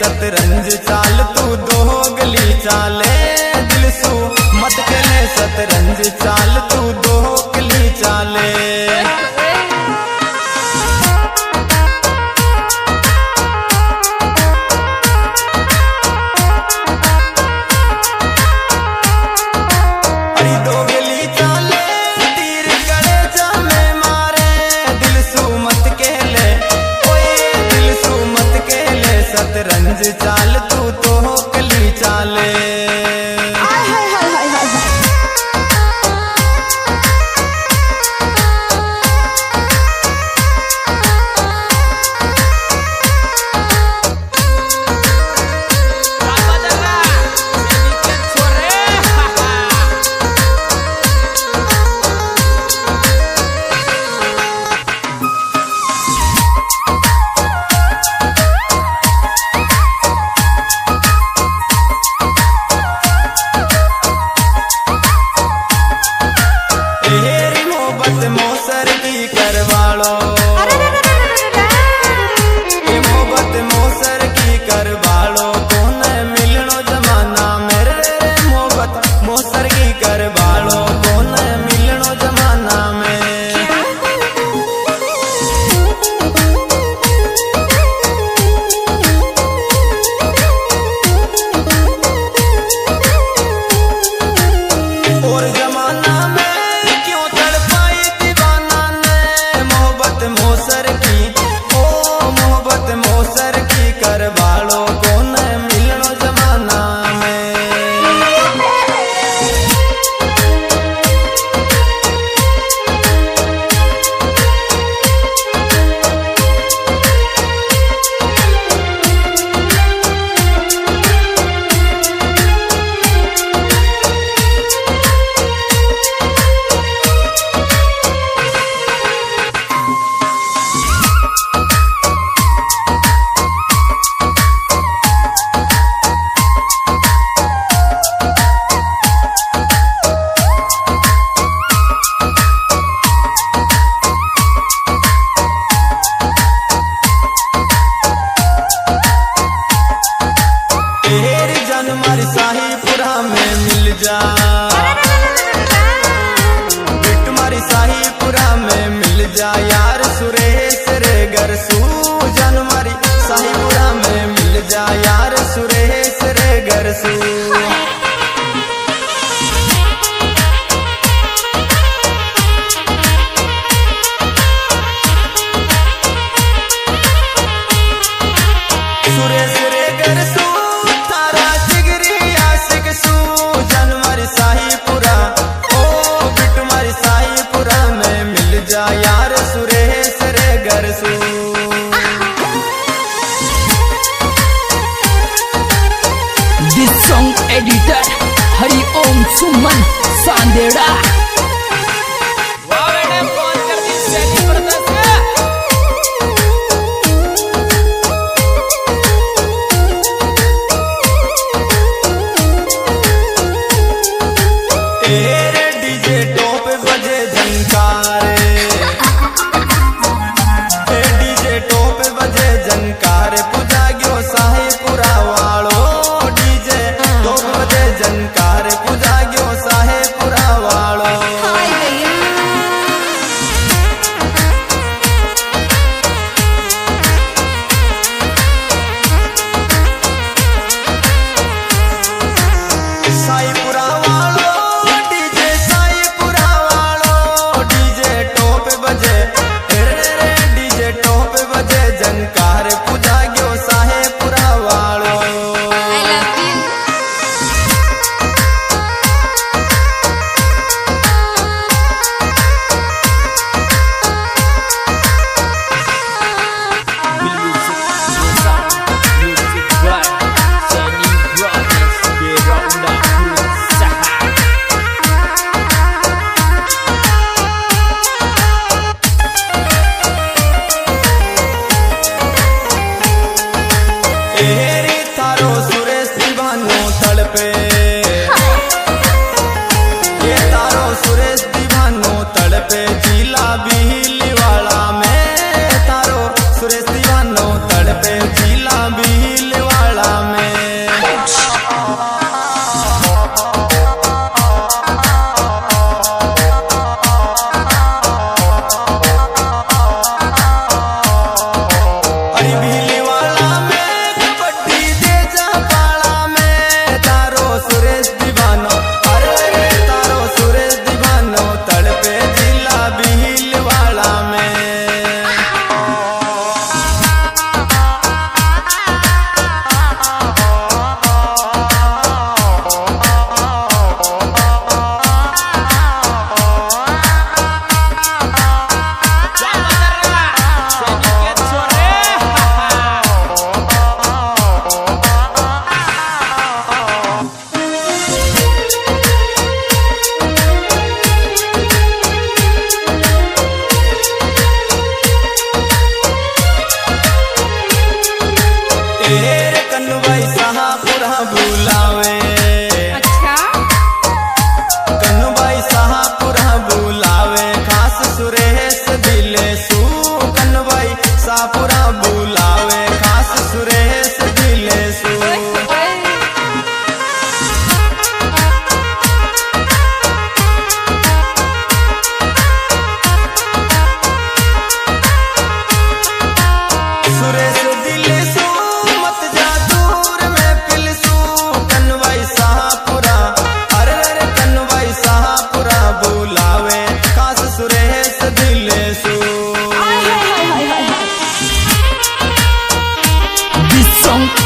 सतरंज चाल तू दोगली चाले दिल सू मत खेले सतरंज चाल तू दोगली चाले सतरंज चाल तू तो कली चाले मोसर की करवालो मोहब्बत मोसर की करवालो कौन मिलनो जमाना मेरे मोहब्बत मोसर की करवालो कौन मिलनो जमाना में और जमाना में मोसर की ओ मोहब्बत मोसर की करवालो कौन मिलनो जमाना में हमारी शाहीपुरा में मिल जा तुम्हारी शाहीपुरा में मिल जा यार सुरेश रे घर सूजन हमारी शाहीपुरा में मिल जा यार सुरेश रे घर सू सुरेश रे घर सू शाहीपुरा ओ बिटमारी शाहीपुरा में मिल जा यार सुरेश रे घर सू दिस सॉन्ग एडिटर हरि ओम सुमन सांदेड़ा डीजे टॉप बजे झंकारे डीजे टॉप बजे झंकारे पूजा गयो शाहीपुरा वालो डीजे टॉप बजे झंकारे पूजा गयो शाहीपुरा वालो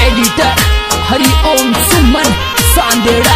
एडिटर हरिओम सुमन सांदेड़ा।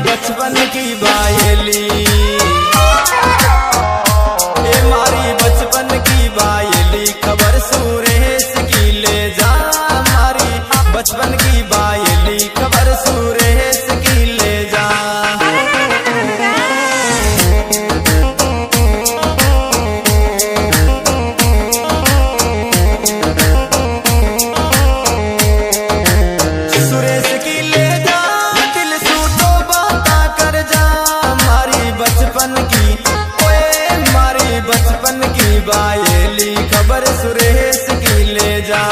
बचपन की बायली मारी बचपन की बायली खबर सुरेश की ले जा। मारी बचपन की बायली खबर सुरेश की ले जा। सुरेश की ले जा दिल सूटो बाता कर जा। मारी बचपन की ओए मारी बचपन की बायली खबर सुरेश की ले जा।